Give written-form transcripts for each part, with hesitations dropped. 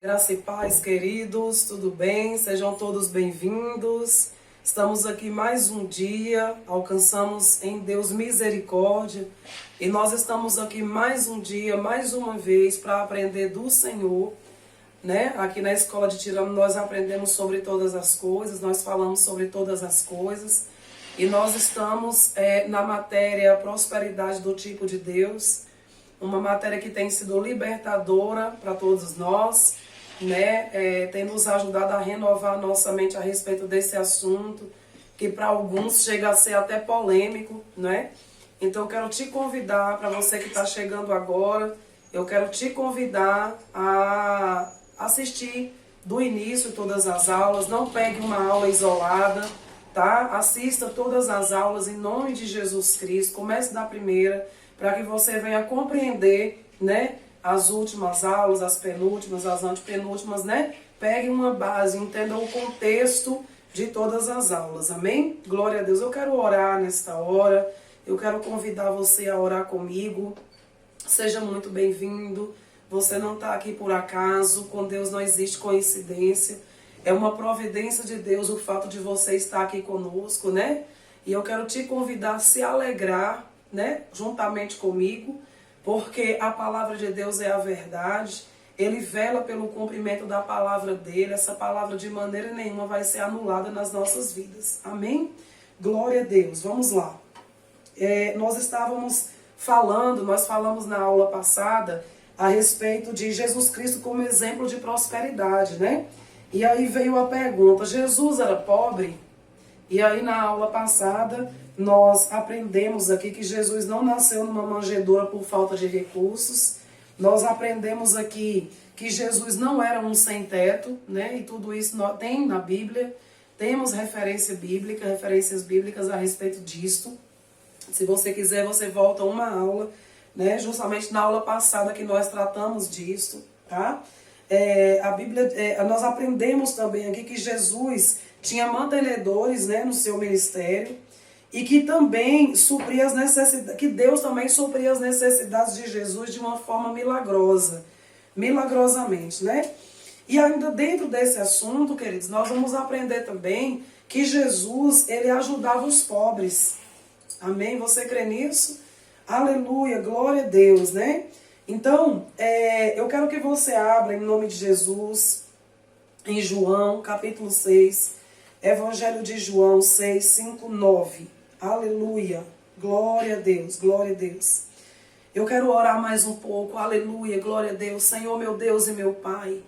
Graça e paz, queridos, tudo bem? Sejam todos bem-vindos. Estamos aqui mais um dia, alcançamos em Deus misericórdia e nós estamos aqui mais um dia, mais uma vez, para aprender do Senhor, né? Aqui na Escola de Tirano nós aprendemos sobre todas as coisas, nós falamos sobre todas as coisas e nós estamos na matéria prosperidade do tipo de Deus, uma matéria que tem sido libertadora para todos nós, né? Tem nos ajudado a renovar a nossa mente a respeito desse assunto, que para alguns chega a ser até polêmico, né? Então eu quero te convidar, para você que está chegando agora, eu quero te convidar a assistir do início todas as aulas, não pegue uma aula isolada, tá? Assista todas as aulas em nome de Jesus Cristo, comece da primeira, para que você venha compreender, né? As últimas aulas, as penúltimas, as antepenúltimas, né? Pegue uma base, entenda o contexto de todas as aulas, amém? Glória a Deus. Eu quero orar nesta hora, eu quero convidar você a orar comigo. Seja muito bem-vindo. Você não está aqui por acaso, com Deus não existe coincidência. É uma providência de Deus o fato de você estar aqui conosco, né? E eu quero te convidar a se alegrar, né? Juntamente comigo, porque a palavra de Deus é a verdade, Ele vela pelo cumprimento da palavra dEle, essa palavra de maneira nenhuma vai ser anulada nas nossas vidas, amém? Glória a Deus, vamos lá. Nós estávamos falando, nós falamos na aula passada a respeito de Jesus Cristo como exemplo de prosperidade, né? E aí veio a pergunta, Jesus era pobre? E aí na aula passada nós aprendemos aqui que Jesus não nasceu numa manjedoura por falta de recursos. Nós aprendemos aqui que Jesus não era um sem-teto, né? E tudo isso tem na Bíblia. Temos referências bíblicas a respeito disto. Se você quiser, você volta uma aula, né? Justamente na aula passada que nós tratamos disto, tá? A Bíblia, nós aprendemos também aqui que Jesus tinha mantenedores, né, no seu ministério, e que também supria as necessidades, que Deus também supria as necessidades de Jesus de uma forma milagrosamente, né? E ainda dentro desse assunto, queridos, nós vamos aprender também que Jesus, ele ajudava os pobres. Amém? Você crê nisso? Aleluia, glória a Deus, né? Então, eu quero que você abra em nome de Jesus, em João, capítulo 6, Evangelho de João 6, 5, 9. Aleluia. Glória a Deus. Glória a Deus. Eu quero orar mais um pouco. Aleluia. Glória a Deus. Senhor, meu Deus e meu Pai.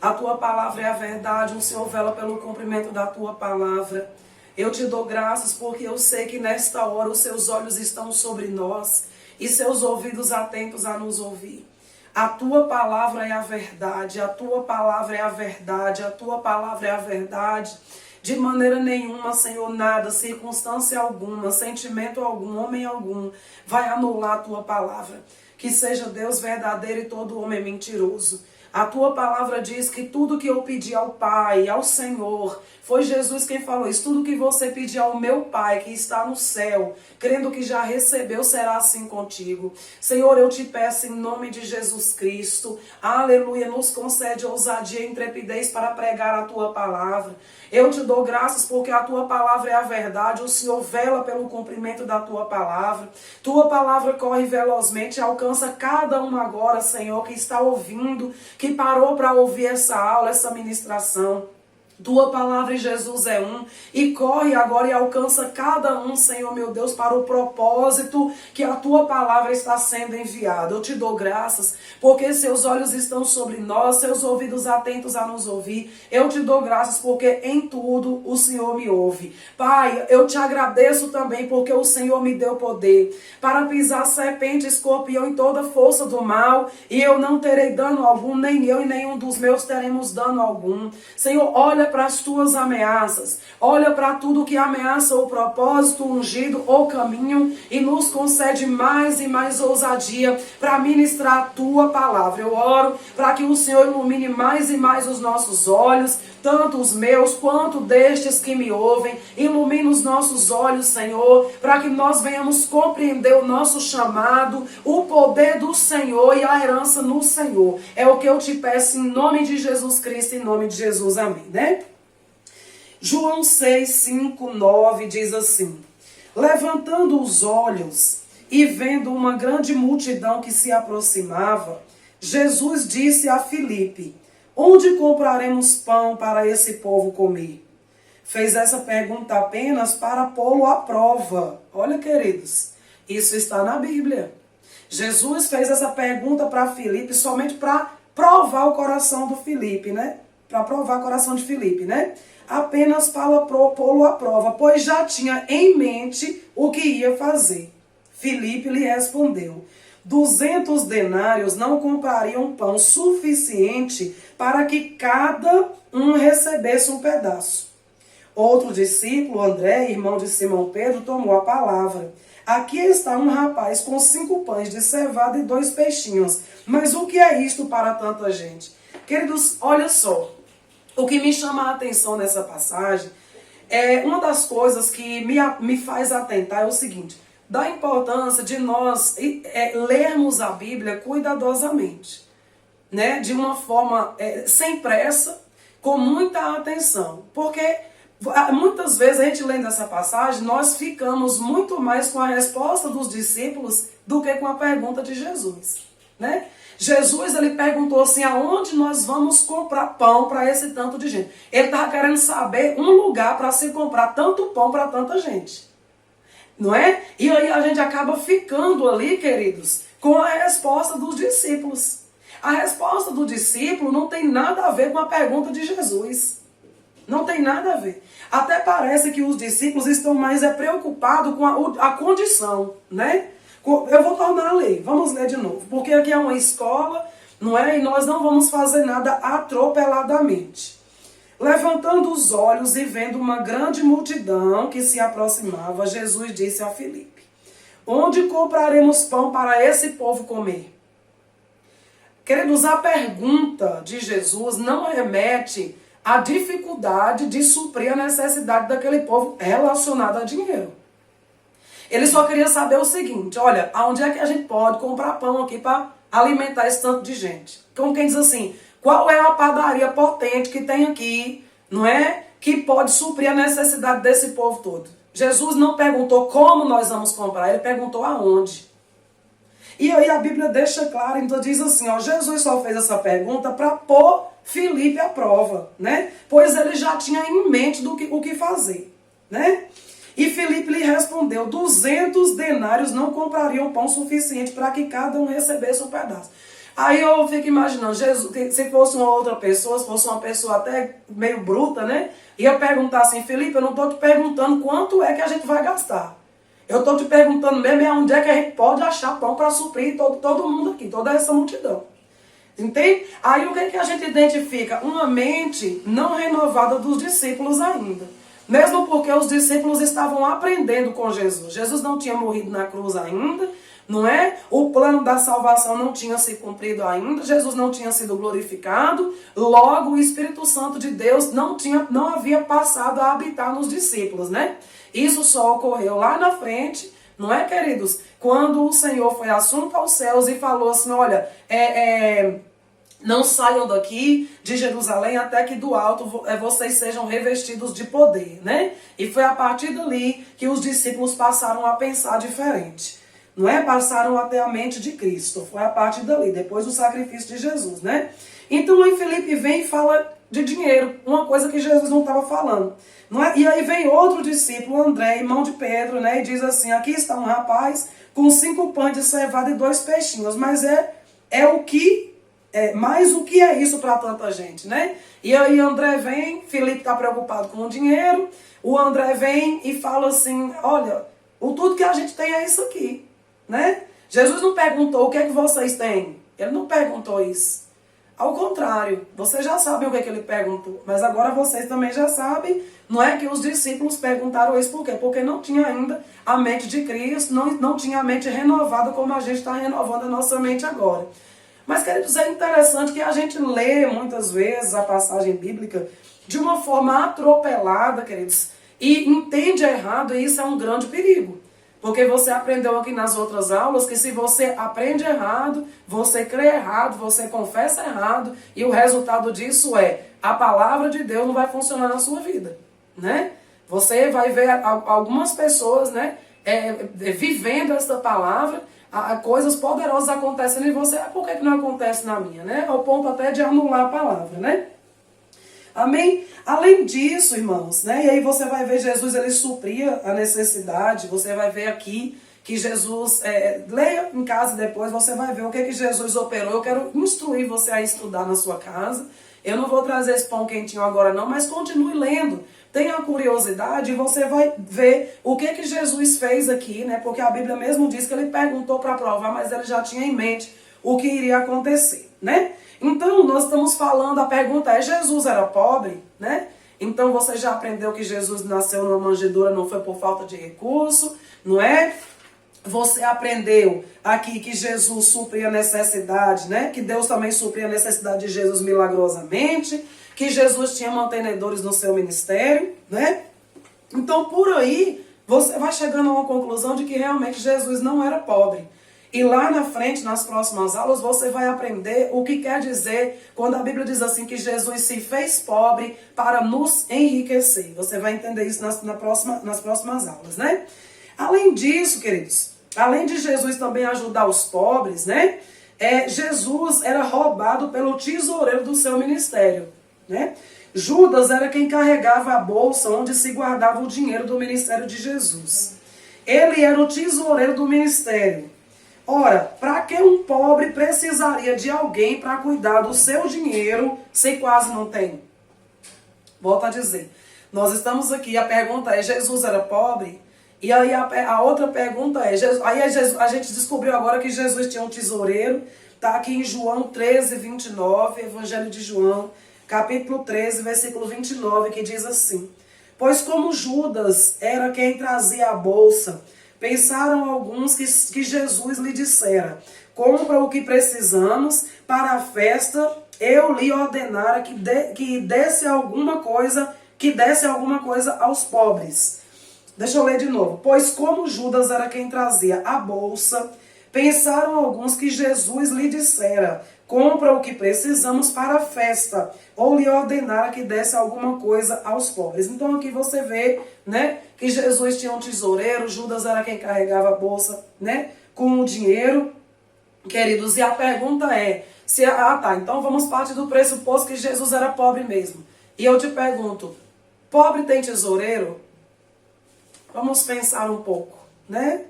A Tua palavra é a verdade. O Senhor vela pelo cumprimento da Tua palavra. Eu te dou graças porque eu sei que nesta hora os Seus olhos estão sobre nós e Seus ouvidos atentos a nos ouvir. A Tua palavra é a verdade. A Tua palavra é a verdade. A Tua palavra é a verdade. De maneira nenhuma, Senhor, nada, circunstância alguma, sentimento algum, homem algum, vai anular a Tua palavra. Que seja Deus verdadeiro e todo homem mentiroso. A Tua palavra diz que tudo que eu pedi ao Pai, ao Senhor, foi Jesus quem falou isso. Tudo que você pedir ao meu Pai, que está no céu, crendo que já recebeu, será assim contigo. Senhor, eu te peço em nome de Jesus Cristo, aleluia, nos concede ousadia e intrepidez para pregar a Tua palavra. Eu te dou graças porque a Tua palavra é a verdade, o Senhor vela pelo cumprimento da Tua palavra. Tua palavra corre velozmente e alcança cada um agora, Senhor, que está ouvindo, que parou para ouvir essa aula, essa ministração. Tua palavra em Jesus é um, e corre agora e alcança cada um, Senhor meu Deus, para o propósito que a Tua palavra está sendo enviada. Eu te dou graças, porque Seus olhos estão sobre nós, Seus ouvidos atentos a nos ouvir. Eu te dou graças, porque em tudo o Senhor me ouve. Pai, eu te agradeço também, porque o Senhor me deu poder para pisar serpente, escorpião e toda força do mal, e eu não terei dano algum, nem eu e nenhum dos meus teremos dano algum. Senhor, olha para as tuas ameaças, olha para tudo que ameaça o propósito ungido, o caminho, e nos concede mais e mais ousadia para ministrar a tua palavra. Eu oro para que o Senhor ilumine mais e mais os nossos olhos, tanto os meus quanto destes que me ouvem. Ilumina os nossos olhos, Senhor, para que nós venhamos compreender o nosso chamado, o poder do Senhor e a herança no Senhor. É o que eu te peço em nome de Jesus Cristo, em nome de Jesus, amém, né? João 6, 5, 9 diz assim: levantando os olhos e vendo uma grande multidão que se aproximava, Jesus disse a Filipe: onde compraremos pão para esse povo comer? Fez essa pergunta apenas para pô-lo à prova. Olha, queridos, isso está na Bíblia. Jesus fez essa pergunta para Filipe somente para provar o coração do Filipe, né? Para provar o coração de Filipe, né? Apenas para pô-lo à prova, pois já tinha em mente o que ia fazer. Filipe lhe respondeu: 200 denários não comprariam pão suficiente para que cada um recebesse um pedaço. Outro discípulo, André, irmão de Simão Pedro, tomou a palavra. Aqui está um rapaz com 5 pães de cevada e 2 peixinhos. Mas o que é isto para tanta gente? Queridos, olha só. O que me chama a atenção nessa passagem é uma das coisas que me faz atentar é o seguinte: da importância de nós lermos a Bíblia cuidadosamente, né? De uma forma sem pressa, com muita atenção. Porque muitas vezes a gente lendo essa passagem, nós ficamos muito mais com a resposta dos discípulos do que com a pergunta de Jesus, né? Jesus, ele perguntou assim: aonde nós vamos comprar pão para esse tanto de gente? Ele estava querendo saber um lugar para se comprar tanto pão para tanta gente, não é? E aí a gente acaba ficando ali, queridos, com a resposta dos discípulos. A resposta do discípulo não tem nada a ver com a pergunta de Jesus. Não tem nada a ver. Até parece que os discípulos estão mais preocupados com a condição, né? Eu vou tornar a ler, vamos ler de novo, porque aqui é uma escola, não é? E nós não vamos fazer nada atropeladamente. Levantando os olhos e vendo uma grande multidão que se aproximava, Jesus disse a Filipe: onde compraremos pão para esse povo comer? Queridos, a pergunta de Jesus não remete à dificuldade de suprir a necessidade daquele povo relacionada a dinheiro. Ele só queria saber o seguinte: olha, aonde é que a gente pode comprar pão aqui para alimentar esse tanto de gente? Como quem diz assim, qual é a padaria potente que tem aqui, não é? Que pode suprir a necessidade desse povo todo. Jesus não perguntou como nós vamos comprar, ele perguntou aonde. E aí a Bíblia deixa claro, então diz assim, ó, Jesus só fez essa pergunta para pôr Filipe à prova, né? Pois ele já tinha em mente o que fazer, né? E Filipe lhe respondeu: 200 denários não comprariam pão suficiente para que cada um recebesse um pedaço. Aí eu fico imaginando, Jesus, se fosse uma outra pessoa, se fosse uma pessoa até meio bruta, né? Ia perguntar assim: Filipe, eu não estou te perguntando quanto é que a gente vai gastar. Eu estou te perguntando mesmo onde é que a gente pode achar pão para suprir todo mundo aqui, toda essa multidão. Entende? Aí o que é que a gente identifica? Uma mente não renovada dos discípulos ainda. Mesmo porque os discípulos estavam aprendendo com Jesus. Jesus não tinha morrido na cruz ainda, não é? O plano da salvação não tinha se cumprido ainda, Jesus não tinha sido glorificado, logo o Espírito Santo de Deus não havia passado a habitar nos discípulos, né? Isso só ocorreu lá na frente, não é, queridos? Quando o Senhor foi assunto aos céus e falou assim: olha, não saiam daqui de Jerusalém até que do alto vocês sejam revestidos de poder, né? E foi a partir dali que os discípulos passaram a pensar diferente, não é? Passaram a ter a mente de Cristo. Foi a partir dali, depois do sacrifício de Jesus, né? Então aí Filipe vem e fala de dinheiro, uma coisa que Jesus não estava falando, não é? E aí vem outro discípulo, André, irmão de Pedro, né? E diz assim: aqui está um rapaz com 5 pães de cevada e 2 peixinhos, mas mas o que é isso para tanta gente, né? E aí André vem, Filipe está preocupado com o dinheiro, o André vem e fala assim: olha, tudo que a gente tem é isso aqui, né? Jesus não perguntou o que é que vocês têm, ele não perguntou isso. Ao contrário, vocês já sabem o que ele perguntou, mas agora vocês também já sabem, não é que os discípulos perguntaram isso por quê? Porque não tinha ainda a mente de Cristo, não tinha a mente renovada como a gente está renovando a nossa mente agora. Mas, queridos, é interessante que a gente lê muitas vezes a passagem bíblica de uma forma atropelada, queridos, e entende errado, e isso é um grande perigo. Porque você aprendeu aqui nas outras aulas que se você aprende errado, você crê errado, você confessa errado, e o resultado disso é a palavra de Deus não vai funcionar na sua vida, né? Você vai ver algumas pessoas, né, vivendo essa palavra, coisas poderosas acontecendo em você. Por que não acontece na minha, né? Ao ponto até de anular a palavra, né? Amém? Além disso, irmãos, né? E aí você vai ver Jesus, ele supria a necessidade. Você vai ver aqui que Jesus, leia em casa depois, você vai ver o que Jesus operou. Eu quero instruir você a estudar na sua casa. Eu não vou trazer esse pão quentinho agora não, mas continue lendo. Tenha curiosidade e você vai ver o que Jesus fez aqui, né? Porque a Bíblia mesmo diz que ele perguntou para provar, mas ele já tinha em mente o que iria acontecer, né? Então, nós estamos falando, a pergunta é, Jesus era pobre, né? Então, você já aprendeu que Jesus nasceu numa manjedoura, não foi por falta de recurso, não é? Você aprendeu aqui que Jesus supria a necessidade, né? Que Deus também supria a necessidade de Jesus milagrosamente, que Jesus tinha mantenedores no seu ministério, né? Então, por aí, você vai chegando a uma conclusão de que realmente Jesus não era pobre. E lá na frente, nas próximas aulas, você vai aprender o que quer dizer quando a Bíblia diz assim que Jesus se fez pobre para nos enriquecer. Você vai entender isso nas próximas aulas, né? Além disso, queridos, além de Jesus também ajudar os pobres, né? Jesus era roubado pelo tesoureiro do seu ministério, né? Judas era quem carregava a bolsa onde se guardava o dinheiro do ministério de Jesus. Ele era o tesoureiro do ministério. Ora, para que um pobre precisaria de alguém para cuidar do seu dinheiro se quase não tem? Volto a dizer, nós estamos aqui, a pergunta é, Jesus era pobre? E aí a outra pergunta é, a gente descobriu agora que Jesus tinha um tesoureiro, está aqui em João 13, 29, Evangelho de João, capítulo 13, versículo 29, que diz assim: pois como Judas era quem trazia a bolsa, pensaram alguns que Jesus lhe dissera, compra o que precisamos para a festa, eu lhe ordenara que desse alguma coisa aos pobres. Deixa eu ler de novo. Pois como Judas era quem trazia a bolsa, pensaram alguns que Jesus lhe dissera, compra o que precisamos para a festa, ou lhe ordenara que desse alguma coisa aos pobres. Então aqui você vê, né, que Jesus tinha um tesoureiro, Judas era quem carregava a bolsa, né, com o dinheiro, queridos. E a pergunta é, então vamos partir do pressuposto que Jesus era pobre mesmo. E eu te pergunto, pobre tem tesoureiro? Vamos pensar um pouco, né?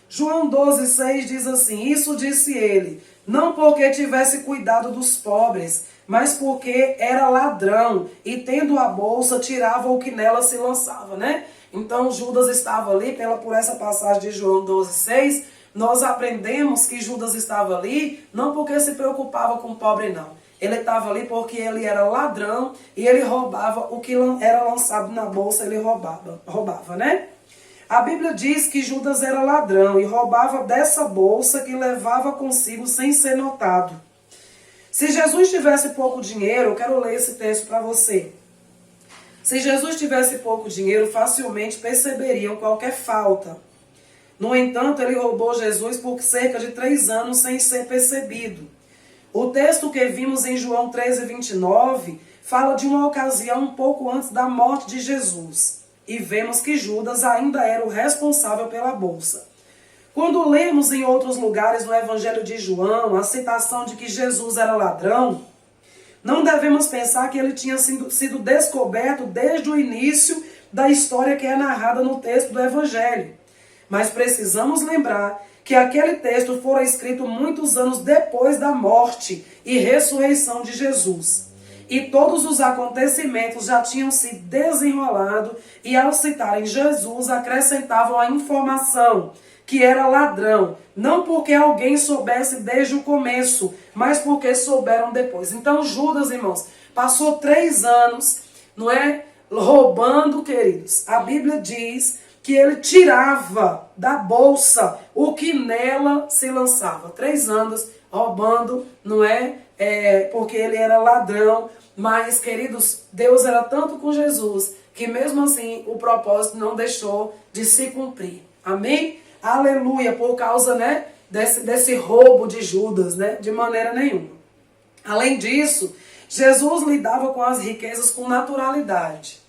João 12,6 diz assim, isso disse ele, não porque tivesse cuidado dos pobres, mas porque era ladrão e tendo a bolsa tirava o que nela se lançava, né? Então Judas estava ali, por essa passagem de João 12,6, nós aprendemos que Judas estava ali não porque se preocupava com o pobre não. Ele estava ali porque ele era ladrão e ele roubava o que era lançado na bolsa, ele roubava, né? A Bíblia diz que Judas era ladrão e roubava dessa bolsa que levava consigo sem ser notado. Se Jesus tivesse pouco dinheiro, eu quero ler esse texto para você. Se Jesus tivesse pouco dinheiro, facilmente perceberiam qualquer falta. No entanto, ele roubou Jesus por cerca de 3 anos sem ser percebido. O texto que vimos em João 13, 29 fala de uma ocasião um pouco antes da morte de Jesus. E vemos que Judas ainda era o responsável pela bolsa. Quando lemos em outros lugares no Evangelho de João a citação de que Jesus era ladrão, não devemos pensar que ele tinha sido descoberto desde o início da história que é narrada no texto do Evangelho. Mas precisamos lembrar que aquele texto fora escrito muitos anos depois da morte e ressurreição de Jesus. E todos os acontecimentos já tinham se desenrolado e ao citarem Jesus acrescentavam a informação que era ladrão, não porque alguém soubesse desde o começo, mas porque souberam depois. Então Judas, irmãos, passou 3 anos, não é, roubando, queridos. A Bíblia diz que ele tirava da bolsa o que nela se lançava. 3 anos roubando, não é? Porque ele era ladrão. Mas, queridos, Deus era tanto com Jesus que mesmo assim o propósito não deixou de se cumprir. Amém? Aleluia, por causa, né, desse roubo de Judas, né? De maneira nenhuma. Além disso, Jesus lidava com as riquezas com naturalidade.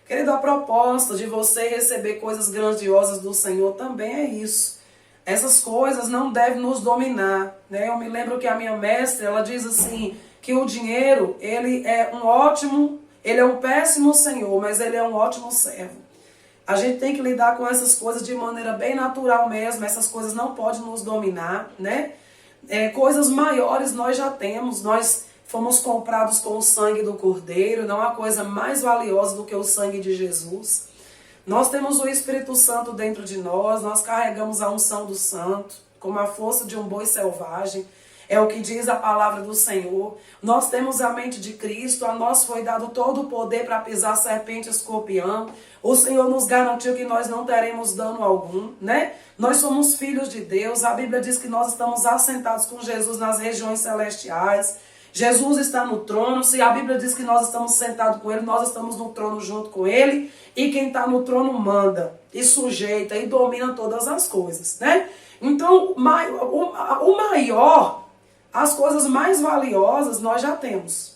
Querido, a proposta de você receber coisas grandiosas do Senhor também é isso. Essas coisas não devem nos dominar, né? Eu me lembro que a minha mestra, ela diz assim, que o dinheiro, ele é um péssimo senhor, mas ele é um ótimo servo. A gente tem que lidar com essas coisas de maneira bem natural mesmo, essas coisas não podem nos dominar, né? Coisas maiores nós já temos, nós fomos comprados com o sangue do Cordeiro, não há coisa mais valiosa do que o sangue de Jesus. Nós temos o Espírito Santo dentro de nós carregamos a unção do Santo, como a força de um boi selvagem. É o que diz a palavra do Senhor. Nós temos a mente de Cristo, a nós foi dado todo o poder para pisar serpente e escorpião. O Senhor nos garantiu que nós não teremos dano algum, né? Nós somos filhos de Deus. A Bíblia diz que nós estamos assentados com Jesus nas regiões celestiais. Jesus está no trono. Se a Bíblia diz que nós estamos sentados com Ele, nós estamos no trono junto com Ele. E quem está no trono manda, e sujeita, e domina todas as coisas, né? Então, o maior... As coisas mais valiosas nós já temos.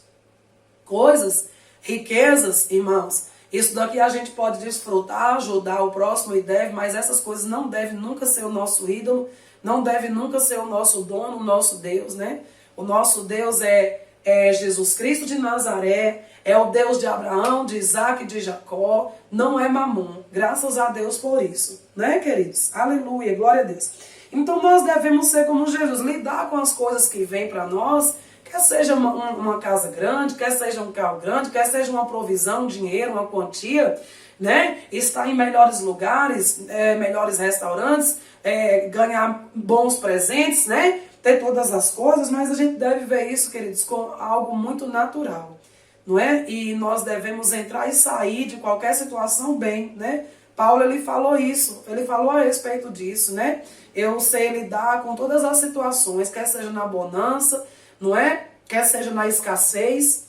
Coisas, riquezas, irmãos. Isso daqui a gente pode desfrutar, ajudar o próximo e deve, mas essas coisas não devem nunca ser o nosso ídolo, não deve nunca ser o nosso dono, o nosso Deus, né? O nosso Deus é Jesus Cristo de Nazaré, é o Deus de Abraão, de Isaac e de Jacó, não é Mamon. Graças a Deus por isso, né, queridos? Aleluia, glória a Deus. Então nós devemos ser como Jesus, lidar com as coisas que vêm para nós, quer seja uma casa grande, quer seja um carro grande, quer seja uma provisão, um dinheiro, uma quantia, né? Estar em melhores lugares, melhores restaurantes, ganhar bons presentes, né? Ter todas as coisas, mas a gente deve ver isso, queridos, com algo muito natural, não é? E nós devemos entrar e sair de qualquer situação bem, né? Paulo, ele falou isso, ele falou a respeito disso, né? Eu sei lidar com todas as situações, quer seja na bonança, não é? Quer seja na escassez.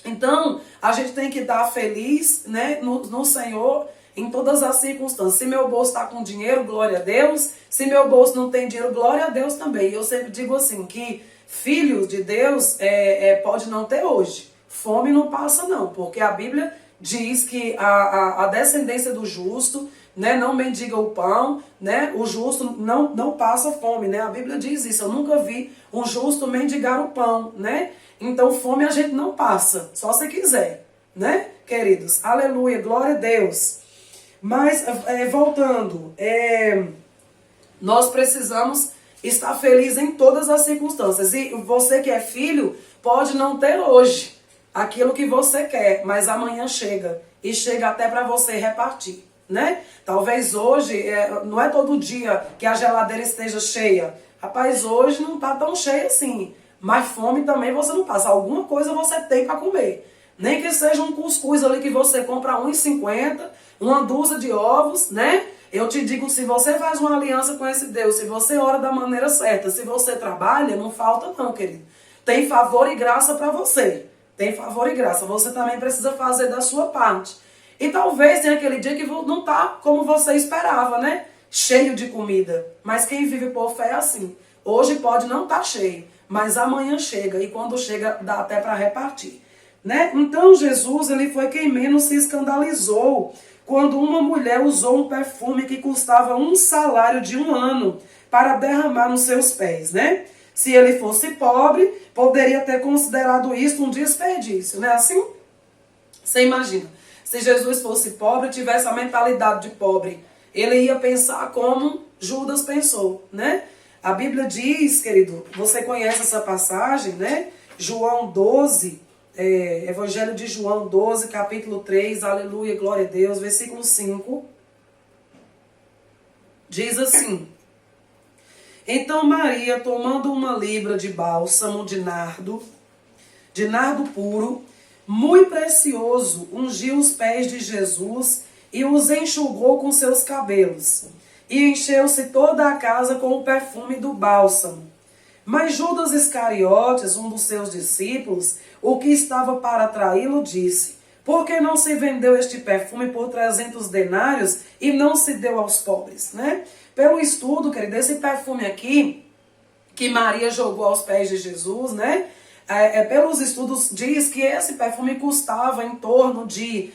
Então, a gente tem que estar feliz, né, no Senhor em todas as circunstâncias. Se meu bolso está com dinheiro, glória a Deus. Se meu bolso não tem dinheiro, glória a Deus também. Eu sempre digo assim, que filho de Deus pode não ter hoje. Fome não passa não, porque a Bíblia diz que a descendência do justo, né, não mendiga o pão, né, o justo não passa fome, né, a Bíblia diz isso. Eu nunca vi um justo mendigar o pão, né, então fome a gente não passa, só se quiser, né, queridos, aleluia, glória a Deus. Mas, voltando, nós precisamos estar felizes em todas as circunstâncias, e você que é filho, pode não ter hoje aquilo que você quer, mas amanhã chega, e chega até para você repartir, né? Talvez hoje, não é todo dia que a geladeira esteja cheia. Rapaz, hoje não tá tão cheia assim, mas fome também você não passa. Alguma coisa você tem para comer. Nem que seja um cuscuz ali que você compra R$1,50, uma dúzia de ovos, né? Eu te digo, se você faz uma aliança com esse Deus, se você ora da maneira certa, se você trabalha, não falta não, querido. Tem favor e graça para você. Tem favor e graça. Você também precisa fazer da sua parte. E talvez tenha aquele dia que não está como você esperava, né? Cheio de comida. Mas quem vive por fé é assim. Hoje pode não estar cheio, mas amanhã chega. E quando chega, dá até para repartir, né? Então Jesus, ele foi quem menos se escandalizou quando uma mulher usou um perfume que custava um salário de 1 ano para derramar nos seus pés, né? Se ele fosse pobre, poderia ter considerado isso um desperdício, não é assim? Você imagina, se Jesus fosse pobre, tivesse a mentalidade de pobre, ele ia pensar como Judas pensou, né? A Bíblia diz, querido, você conhece essa passagem, né? João 12, Evangelho de João 12, capítulo 3, aleluia, glória a Deus, versículo 5, diz assim: Então Maria, tomando uma libra de bálsamo de nardo puro, muito precioso, ungiu os pés de Jesus e os enxugou com seus cabelos. E encheu-se toda a casa com o perfume do bálsamo. Mas Judas Iscariotes, um dos seus discípulos, o que estava para traí-lo, disse: por que não se vendeu este perfume por 300 denários e não se deu aos pobres? Né? Pelo estudo, querido, esse perfume aqui, que Maria jogou aos pés de Jesus, né? Pelos estudos, diz que esse perfume custava em torno de...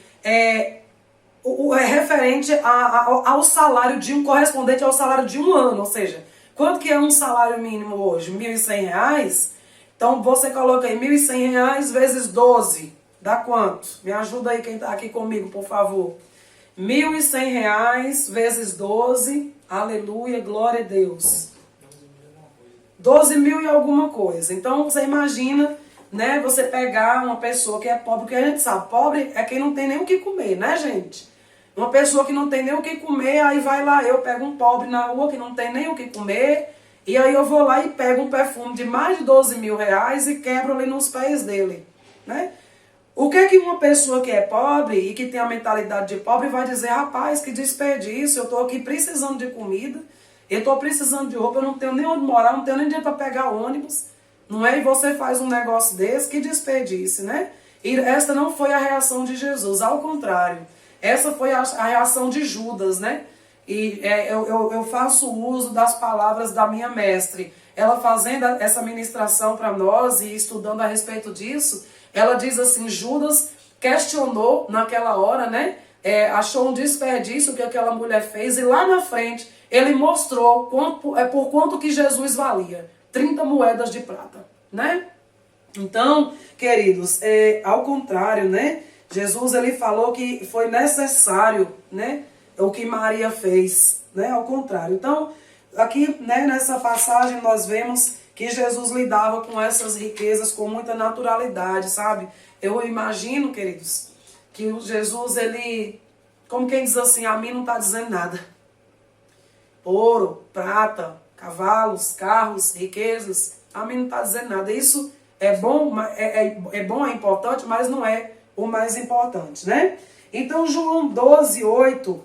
referente ao salário de correspondente ao salário de um ano, ou seja, quanto que é um salário mínimo hoje? R$ 1.100? Então você coloca aí R$ 1.100 vezes 12, dá quanto? Me ajuda aí quem está aqui comigo, por favor. R$ 1.100 vezes 12, aleluia, glória a Deus. 12 mil e alguma coisa. Então você imagina, né, você pegar uma pessoa que é pobre, porque a gente sabe, pobre é quem não tem nem o que comer, né, gente? Uma pessoa que não tem nem o que comer, aí vai lá, eu pego um pobre na rua que não tem nem o que comer, e aí eu vou lá e pego um perfume de mais de 12 mil reais e quebro ali nos pés dele, né? O que é que uma pessoa que é pobre e que tem a mentalidade de pobre vai dizer? Rapaz, que desperdício, eu estou aqui precisando de comida, eu estou precisando de roupa, eu não tenho nem onde morar, não tenho nem dinheiro para pegar ônibus, não é? E você faz um negócio desse, que desperdício, né? E esta não foi a reação de Jesus, ao contrário. Essa foi a reação de Judas, né? E eu faço uso das palavras da minha mestre. Ela fazendo essa ministração para nós e estudando a respeito disso, ela diz assim, Judas questionou naquela hora, né? Achou um desperdício que aquela mulher fez e lá na frente ele mostrou por quanto que Jesus valia. 30 moedas de prata, né? Então, queridos, ao contrário, né? Jesus, ele falou que foi necessário, né, o que Maria fez, né, ao contrário. Então, aqui, né, nessa passagem nós vemos que Jesus lidava com essas riquezas com muita naturalidade, sabe? Eu imagino, queridos, que o Jesus, ele, como quem diz assim, a mim não está dizendo nada. Ouro, prata, cavalos, carros, riquezas, a mim não está dizendo nada. Isso é bom, é importante, mas não é o mais importante, né? Então, João 12:8,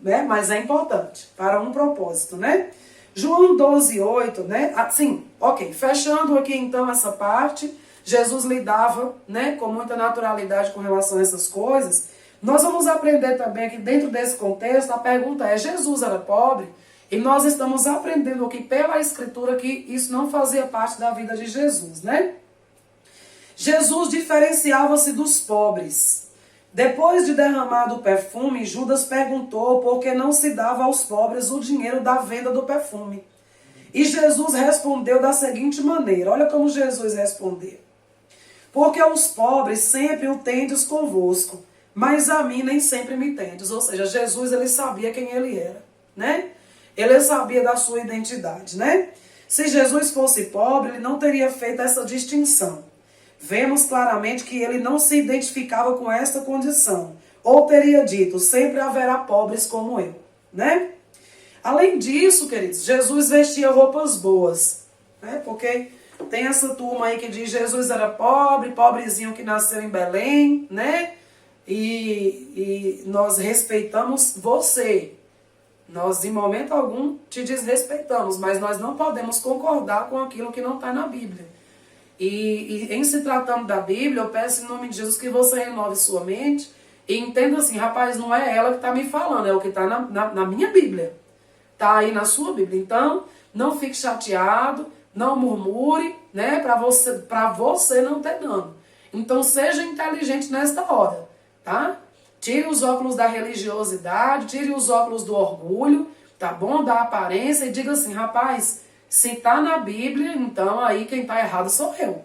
né? Mas é importante, para um propósito, né? João 12:8, né? Assim, ok, fechando aqui então essa parte, Jesus lidava, né, com muita naturalidade com relação a essas coisas. Nós vamos aprender também que dentro desse contexto, a pergunta é, Jesus era pobre? E nós estamos aprendendo aqui pela Escritura que isso não fazia parte da vida de Jesus, né? Jesus diferenciava-se dos pobres. Depois de derramado o perfume, Judas perguntou por que não se dava aos pobres o dinheiro da venda do perfume. E Jesus respondeu da seguinte maneira, olha como Jesus respondeu. Porque aos pobres sempre o tendes convosco, mas a mim nem sempre me tendes. Ou seja, Jesus, ele sabia quem ele era, né? Ele sabia da sua identidade, né? Se Jesus fosse pobre, ele não teria feito essa distinção. Vemos claramente que ele não se identificava com esta condição. Ou teria dito, sempre haverá pobres como eu, né? Além disso, queridos, Jesus vestia roupas boas, né? Porque tem essa turma aí que diz Jesus era pobre, pobrezinho que nasceu em Belém, né? E nós respeitamos você. Nós, em momento algum, te desrespeitamos, mas nós não podemos concordar com aquilo que não está na Bíblia. E em se tratando da Bíblia, eu peço em nome de Jesus que você renove sua mente e entenda assim, rapaz, não é ela que está me falando, é o que está na minha Bíblia. Está aí na sua Bíblia. Então, não fique chateado, não murmure, né, para você não ter dano. Então, seja inteligente nesta hora, tá? Tire os óculos da religiosidade, tire os óculos do orgulho, tá bom? Da aparência e diga assim, rapaz, se tá na Bíblia, então aí quem tá errado sou eu.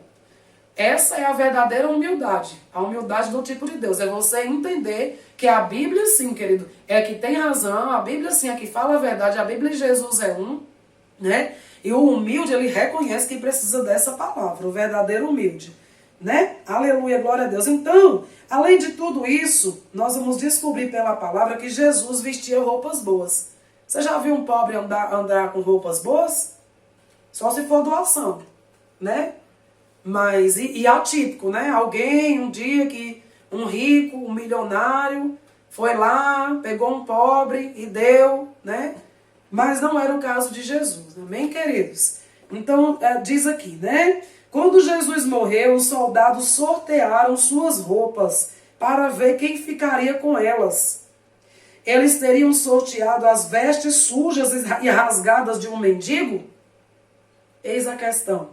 Essa é a verdadeira humildade, a humildade do tipo de Deus. É você entender que a Bíblia sim, querido, é que tem razão, a Bíblia sim é que fala a verdade, a Bíblia de Jesus é um, né? E o humilde, ele reconhece que precisa dessa palavra, o verdadeiro humilde, né? Aleluia, glória a Deus. Então, além de tudo isso, nós vamos descobrir pela palavra que Jesus vestia roupas boas. Você já viu um pobre andar com roupas boas? Só se for doação, né? Mas, e atípico, né? Alguém, um dia que um rico, um milionário, foi lá, pegou um pobre e deu, né? Mas não era o caso de Jesus, amém, queridos? Então, diz aqui, né? Quando Jesus morreu, os soldados sortearam suas roupas para ver quem ficaria com elas. Eles teriam sorteado as vestes sujas e rasgadas de um mendigo? Eis a questão.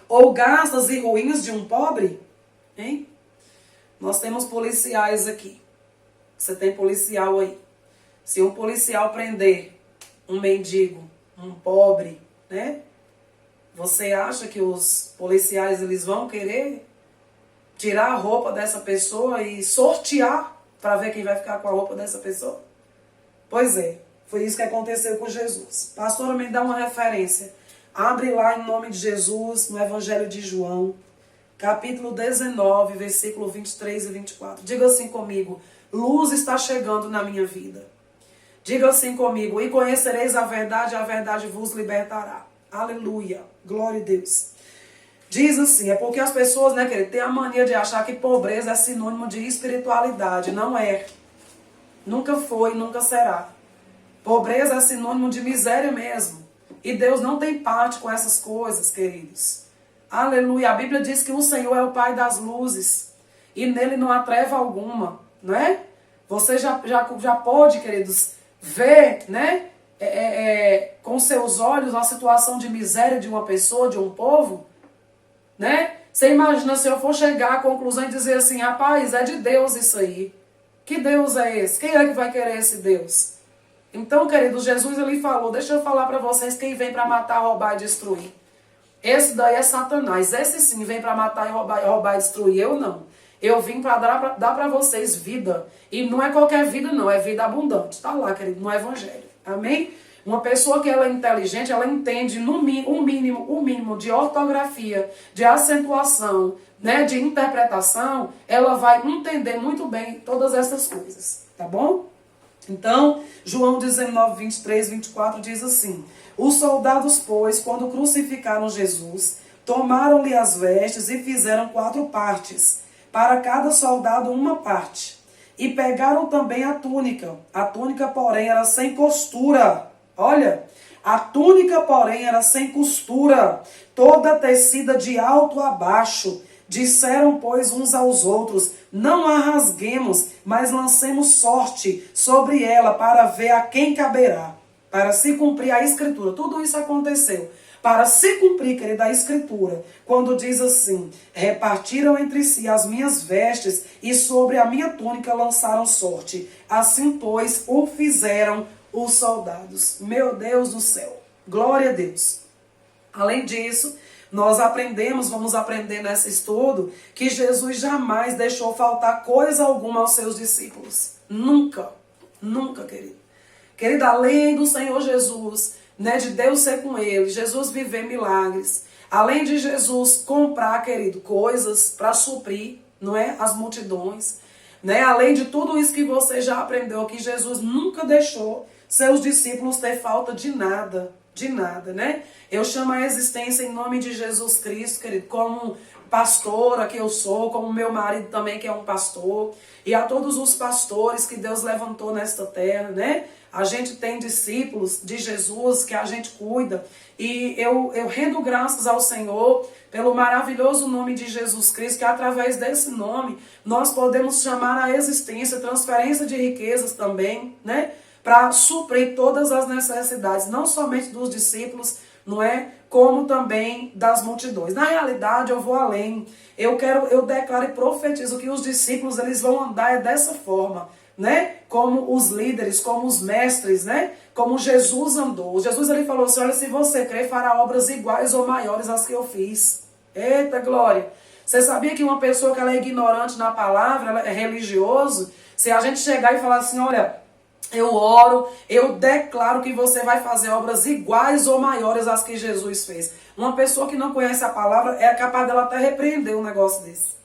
Ou gastas e ruins de um pobre? Hein? Nós temos policiais aqui. Você tem policial aí. Se um policial prender um mendigo, um pobre, né? Você acha que os policiais eles vão querer tirar a roupa dessa pessoa e sortear para ver quem vai ficar com a roupa dessa pessoa? Pois é, foi isso que aconteceu com Jesus. Pastora, me dá uma referência. Abre lá em nome de Jesus, no Evangelho de João, capítulo 19, versículo 23 e 24. Diga assim comigo: luz está chegando na minha vida. Diga assim comigo: e conhecereis a verdade vos libertará. Aleluia, glória a Deus. Diz assim, é porque as pessoas, né, querido, têm a mania de achar que pobreza é sinônimo de espiritualidade. Não é. Nunca foi, nunca será. Pobreza é sinônimo de miséria mesmo. E Deus não tem parte com essas coisas, queridos. Aleluia. A Bíblia diz que o Senhor é o Pai das luzes. E nele não há treva alguma, não é? Você já pode, queridos, ver, né, com seus olhos a situação de miséria de uma pessoa, de um povo, né? Você imagina se eu for chegar à conclusão e dizer assim: rapaz, é de Deus isso aí. Que Deus é esse? Quem é que vai querer esse Deus? Então, querido, Jesus ele falou, deixa eu falar para vocês quem vem para matar, roubar e destruir. Esse daí é Satanás. Esse sim vem para matar, roubar e destruir. Eu não. Eu vim para dar para vocês vida. E não é qualquer vida não, é vida abundante. Está lá, querido, no Evangelho. Amém? Uma pessoa que ela é inteligente, ela entende o mínimo de ortografia, de acentuação, né, de interpretação, ela vai entender muito bem todas essas coisas, tá bom? Então, João 19, 23, 24 diz assim: os soldados, pois, quando crucificaram Jesus, tomaram-lhe as vestes e fizeram 4 partes, para cada soldado uma parte. E pegaram também a túnica. A túnica, porém, era sem costura. Olha, a túnica, porém, era sem costura, toda tecida de alto a baixo. Disseram, pois, uns aos outros: não a rasguemos, mas lancemos sorte sobre ela, para ver a quem caberá. Para se cumprir a Escritura. Tudo isso aconteceu para se cumprir, querida, a Escritura, quando diz assim: repartiram entre si as minhas vestes e sobre a minha túnica lançaram sorte. Assim, pois, o fizeram os soldados. Meu Deus do céu, glória a Deus. Além disso, nós vamos aprender nesse estudo, que Jesus jamais deixou faltar coisa alguma aos seus discípulos. Nunca, nunca, querido. Querida, além do Senhor Jesus, né, de Deus ser com ele, Jesus viver milagres, além de Jesus comprar, querido, coisas para suprir, não é, as multidões, né, além de tudo isso que você já aprendeu aqui, Jesus nunca deixou seus discípulos ter falta de nada, né? Eu chamo a existência em nome de Jesus Cristo, querido, como pastora que eu sou, como meu marido também que é um pastor, e a todos os pastores que Deus levantou nesta terra, né? A gente tem discípulos de Jesus que a gente cuida, e eu rendo graças ao Senhor pelo maravilhoso nome de Jesus Cristo, que através desse nome nós podemos chamar a existência, transferência de riquezas também, né? Para suprir todas as necessidades, não somente dos discípulos, não é? Como também das multidões. Na realidade, eu vou além. Eu declaro e profetizo que os discípulos eles vão andar dessa forma, né? Como os líderes, como os mestres, né? Como Jesus andou. Jesus ele falou assim: olha, se você crer, fará obras iguais ou maiores às que eu fiz. Eita glória! Você sabia que uma pessoa que ela é ignorante na palavra, ela é religioso, se a gente chegar e falar assim: olha, eu oro, eu declaro que você vai fazer obras iguais ou maiores às que Jesus fez. Uma pessoa que não conhece a palavra é capaz dela até repreender um negócio desse.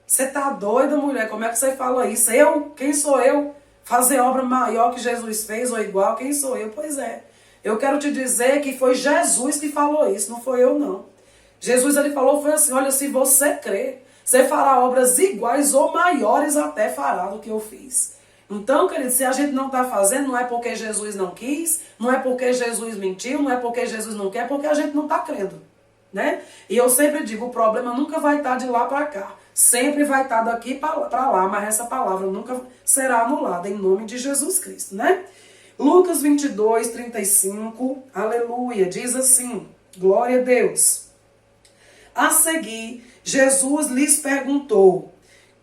Você tá doida, mulher? Como é que você fala isso? Eu? Quem sou eu? Fazer obra maior que Jesus fez ou igual? Quem sou eu? Pois é. Eu quero te dizer que foi Jesus que falou isso, não foi eu não. Jesus ele falou, foi assim, olha, se você crer, você fará obras iguais ou maiores até fará do que eu fiz. Então, querido, se a gente não está fazendo, não é porque Jesus não quis, não é porque Jesus mentiu, não é porque Jesus não quer, é porque a gente não está crendo, né? E eu sempre digo, o problema nunca vai estar de lá para cá. Sempre vai estar daqui para lá, mas essa palavra nunca será anulada, em nome de Jesus Cristo, né? Lucas 22, 35, aleluia, diz assim, glória a Deus. A seguir, Jesus lhes perguntou,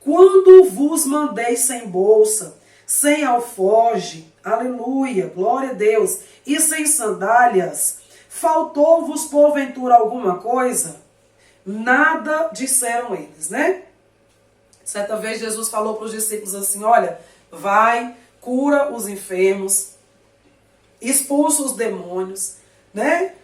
quando vos mandei sem bolsa, sem alforje, aleluia, glória a Deus, e sem sandálias, faltou-vos porventura alguma coisa? Nada, disseram eles, né? Certa vez Jesus falou para os discípulos assim, olha, vai, cura os enfermos, expulsa os demônios, né?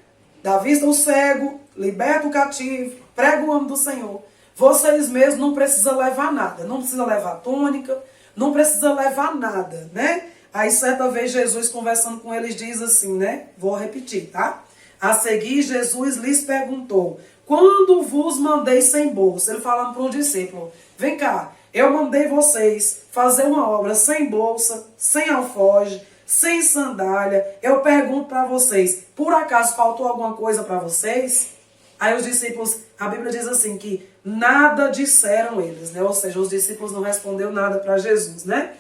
Dá vista ao cego, liberta o cativo, prega o nome do Senhor. Vocês mesmos não precisam levar nada, não precisa levar túnica, não precisa levar nada, né? Aí certa vez Jesus conversando com eles diz assim, né? Vou repetir, tá? A seguir Jesus lhes perguntou, quando vos mandei sem bolsa? Ele falando para um discípulo, vem cá, eu mandei vocês fazer uma obra sem bolsa, sem alforje, sem sandália. Eu pergunto para vocês, por acaso faltou alguma coisa para vocês? Aí os discípulos, a Bíblia diz assim, que nada disseram eles, né? Ou seja, os discípulos não responderam nada para Jesus, né?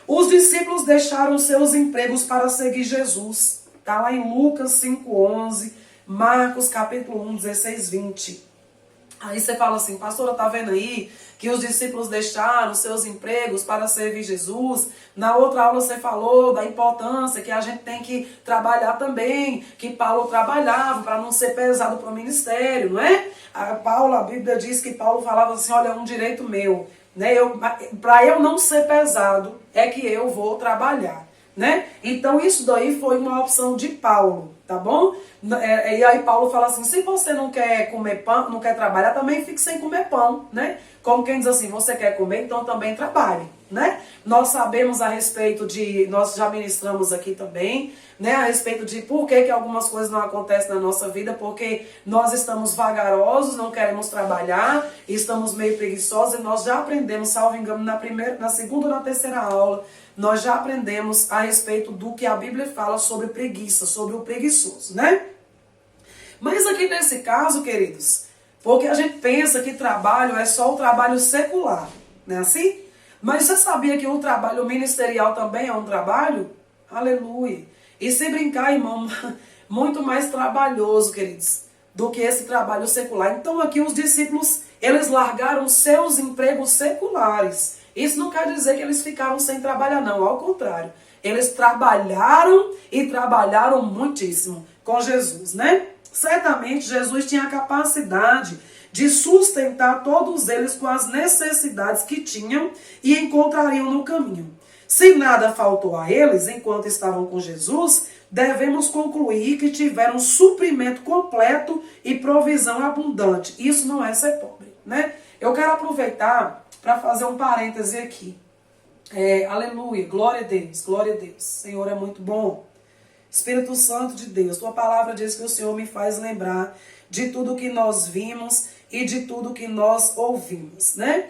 Os discípulos deixaram seus empregos para seguir Jesus. Está lá em Lucas 5:11, Marcos capítulo 1, 16, 20. Aí você fala assim, pastora, tá vendo aí que os discípulos deixaram seus empregos para servir Jesus? Na outra aula você falou da importância que a gente tem que trabalhar também, que Paulo trabalhava para não ser pesado para o ministério, não é? A Bíblia diz que Paulo falava assim, olha, é um direito meu, né? Para eu não ser pesado é que eu vou trabalhar, né? Então isso daí foi uma opção de Paulo, tá bom? E aí Paulo fala assim, se você não quer comer pão, não quer trabalhar, também fique sem comer pão, né? Como quem diz assim, você quer comer, então também trabalhe, né? Nós sabemos a respeito de, nós já ministramos aqui também, né? A respeito de por que algumas coisas não acontecem na nossa vida, porque nós estamos vagarosos, não queremos trabalhar, estamos meio preguiçosos, e nós já aprendemos, salvo engano, na segunda ou na terceira aula, nós já aprendemos a respeito do que a Bíblia fala sobre preguiça, sobre o preguiçoso, né? Mas aqui nesse caso, queridos, porque a gente pensa que trabalho é só o trabalho secular, não é assim? Mas você sabia que o trabalho ministerial também é um trabalho? Aleluia! E se brincar, irmão, muito mais trabalhoso, queridos, do que esse trabalho secular. Então aqui os discípulos, eles largaram seus empregos seculares. Isso não quer dizer que eles ficaram sem trabalhar, não. Ao contrário, eles trabalharam e trabalharam muitíssimo com Jesus, né? Certamente Jesus tinha a capacidade de sustentar todos eles com as necessidades que tinham e encontrariam no caminho. Se nada faltou a eles enquanto estavam com Jesus, devemos concluir que tiveram suprimento completo e provisão abundante. Isso não é ser pobre, né? Eu quero aproveitar para fazer um parêntese aqui. Aleluia, glória a Deus, glória a Deus. O Senhor é muito bom. Espírito Santo de Deus, tua palavra diz que o Senhor me faz lembrar de tudo que nós vimos e de tudo que nós ouvimos, né?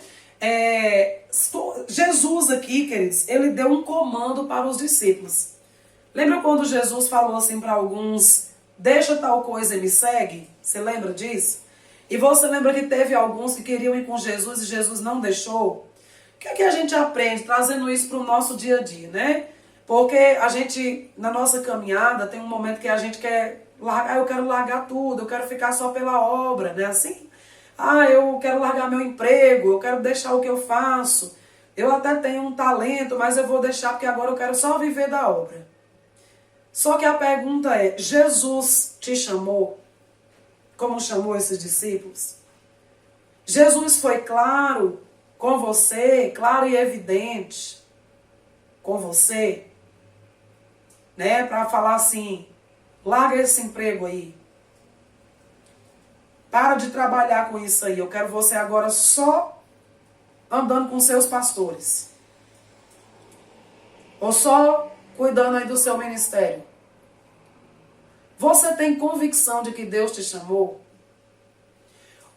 Jesus aqui, queridos, ele deu um comando para os discípulos. Lembra quando Jesus falou assim para alguns, deixa tal coisa e me segue? Você lembra disso? E você lembra que teve alguns que queriam ir com Jesus e Jesus não deixou? O que é que a gente aprende trazendo isso para o nosso dia a dia, né? Porque a gente, na nossa caminhada, tem um momento que a gente quer largar, eu quero largar tudo, eu quero ficar só pela obra, né? Assim, eu quero largar meu emprego, eu quero deixar o que eu faço. Eu até tenho um talento, mas eu vou deixar porque agora eu quero só viver da obra. Só que a pergunta é, Jesus te chamou como chamou esses discípulos? Jesus foi claro com você, claro e evidente com você, né? Para falar assim, larga esse emprego aí. Para de trabalhar com isso aí. Eu quero você agora só andando com seus pastores. Ou só cuidando aí do seu ministério. Você tem convicção de que Deus te chamou?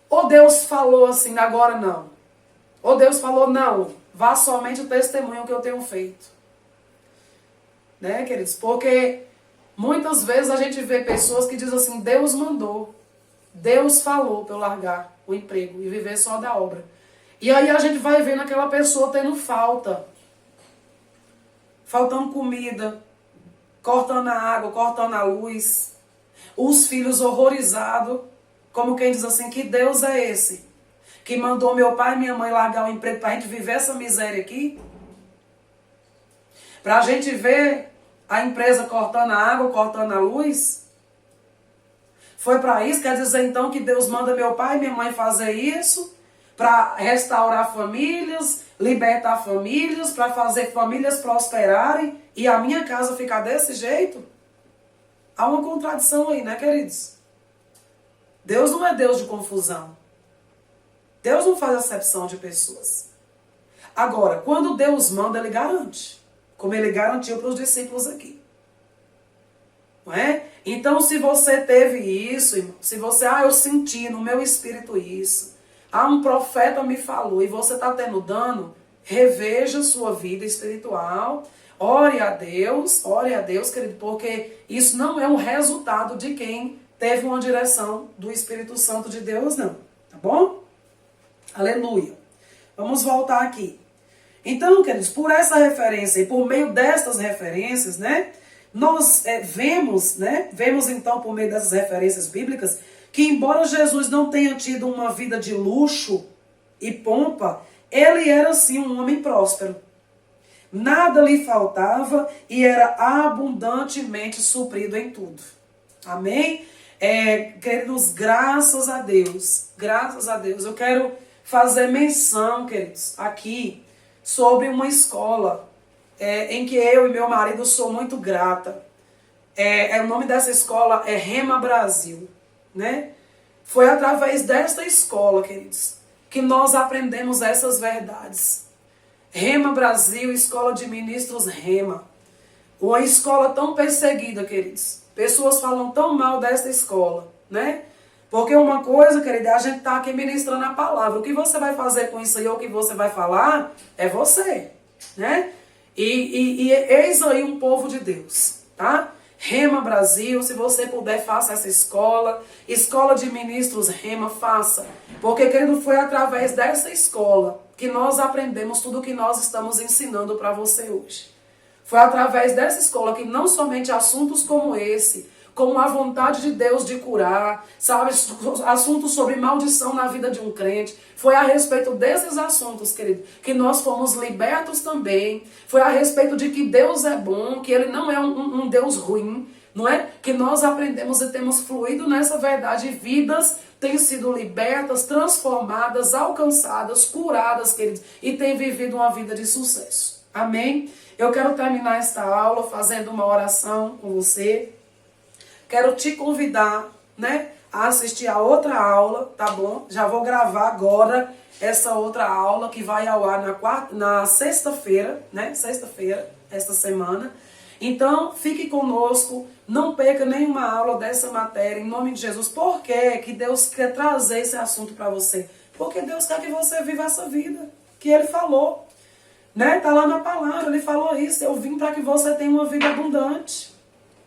Ou Deus falou assim, agora não? Ou Deus falou, não, vá somente o testemunho que eu tenho feito? Né, queridos? Porque muitas vezes a gente vê pessoas que dizem assim, Deus mandou, Deus falou para eu largar o emprego e viver só da obra. E aí a gente vai vendo aquela pessoa tendo faltando comida, cortando a água, cortando a luz, os filhos horrorizados, como quem diz assim, que Deus é esse? Que mandou meu pai e minha mãe largar o emprego para a gente viver essa miséria aqui? Para a gente ver a empresa cortando a água, cortando a luz? Foi para isso? Quer dizer então que Deus manda meu pai e minha mãe fazer isso? Para restaurar famílias, libertar famílias, para fazer famílias prosperarem e a minha casa ficar desse jeito? Há uma contradição aí, né, queridos? Deus não é Deus de confusão. Deus não faz acepção de pessoas. Agora, quando Deus manda, Ele garante. Como Ele garantiu para os discípulos aqui. Não é? Então, se você teve isso, irmão, se você, eu senti no meu espírito isso, um profeta me falou e você está tendo dano, reveja sua vida espiritual, ore a Deus, querido, porque isso não é um resultado de quem teve uma direção do Espírito Santo de Deus, não. Tá bom? Aleluia. Vamos voltar aqui. Então, queridos, por essa referência e por meio destas referências, né, nós vemos então por meio dessas referências bíblicas que embora Jesus não tenha tido uma vida de luxo e pompa, ele era sim um homem próspero. Nada lhe faltava e era abundantemente suprido em tudo. Amém? Queridos, graças a Deus, eu quero fazer menção, queridos, aqui sobre uma escola em que eu e meu marido sou muito grata. O nome dessa escola é Rema Brasil, né? Foi através desta escola, queridos, que nós aprendemos essas verdades. Rema Brasil, Escola de Ministros Rema. Uma escola tão perseguida, queridos. Pessoas falam tão mal desta escola, né? Porque uma coisa, querida, a gente está aqui ministrando a palavra. O que você vai fazer com isso aí, ou o que você vai falar, é você, né? E eis aí um povo de Deus, tá? Rema Brasil, se você puder, faça essa escola. Escola de Ministros Rema, faça. Porque, querido, foi através dessa escola que nós aprendemos tudo o que nós estamos ensinando para você hoje. Foi através dessa escola que não somente assuntos como esse, como a vontade de Deus de curar, sabe, assuntos sobre maldição na vida de um crente, foi a respeito desses assuntos, querido, que nós fomos libertos também. Foi a respeito de que Deus é bom, que Ele não é um Deus ruim, não é? Que nós aprendemos e temos fluído nessa verdade, vidas têm sido libertas, transformadas, alcançadas, curadas, queridos, e têm vivido uma vida de sucesso. Amém? Eu quero terminar esta aula fazendo uma oração com você. Quero te convidar, né, a assistir a outra aula, tá bom? Já vou gravar agora essa outra aula que vai ao ar na sexta-feira, né? Sexta-feira, esta semana. Então, fique conosco, não perca nenhuma aula dessa matéria, em nome de Jesus. Por que Deus quer trazer esse assunto para você? Porque Deus quer que você viva essa vida que Ele falou, né? Tá lá na palavra, Ele falou isso, eu vim para que você tenha uma vida abundante.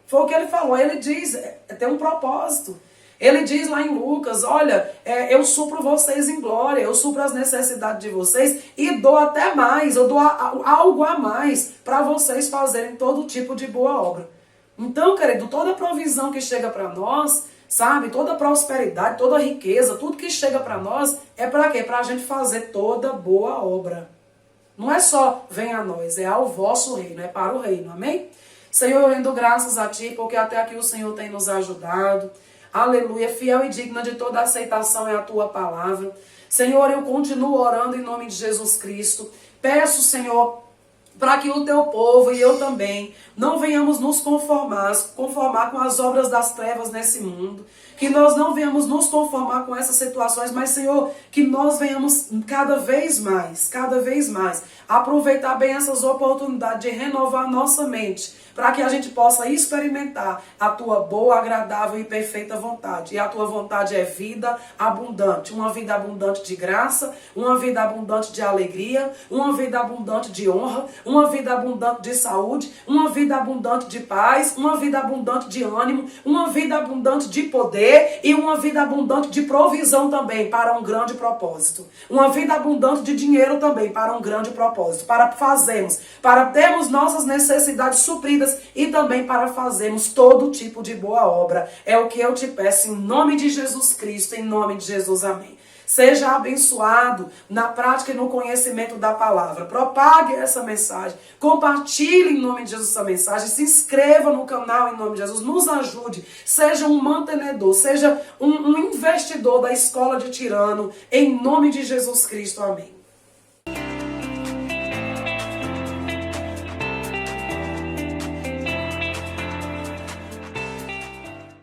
Foi o que Ele falou, Ele diz, tem um propósito. Ele diz lá em Lucas, olha, eu supro vocês em glória, eu supro as necessidades de vocês e dou até mais, eu dou algo a mais para vocês fazerem todo tipo de boa obra. Então, querido, toda provisão que chega para nós, sabe, toda prosperidade, toda riqueza, tudo que chega para nós é para quê? Para a gente fazer toda boa obra. Não é só venha a nós, é ao vosso reino, é para o reino, amém? Senhor, eu rendo graças a Ti, porque até aqui o Senhor tem nos ajudado. Aleluia, fiel e digna de toda aceitação é a Tua palavra. Senhor, eu continuo orando em nome de Jesus Cristo. Peço, Senhor, para que o teu povo e eu também não venhamos nos conformar com as obras das trevas nesse mundo, que nós não venhamos nos conformar com essas situações, mas, Senhor, que nós venhamos cada vez mais, aproveitar bem essas oportunidades de renovar nossa mente, para que a gente possa experimentar a tua boa, agradável e perfeita vontade. E a tua vontade é vida abundante, uma vida abundante de graça, uma vida abundante de alegria, uma vida abundante de honra, uma vida abundante de saúde, uma vida abundante de paz, uma vida abundante de ânimo, uma vida abundante de poder e uma vida abundante de provisão também para um grande propósito. Uma vida abundante de dinheiro também para um grande propósito, para termos nossas necessidades supridas e também para fazermos todo tipo de boa obra. É o que eu te peço em nome de Jesus Cristo, em nome de Jesus, amém. Seja abençoado na prática e no conhecimento da palavra. Propague essa mensagem. Compartilhe em nome de Jesus essa mensagem. Se inscreva no canal em nome de Jesus. Nos ajude. Seja um mantenedor. Seja um investidor da escola de Tirano. Em nome de Jesus Cristo. Amém.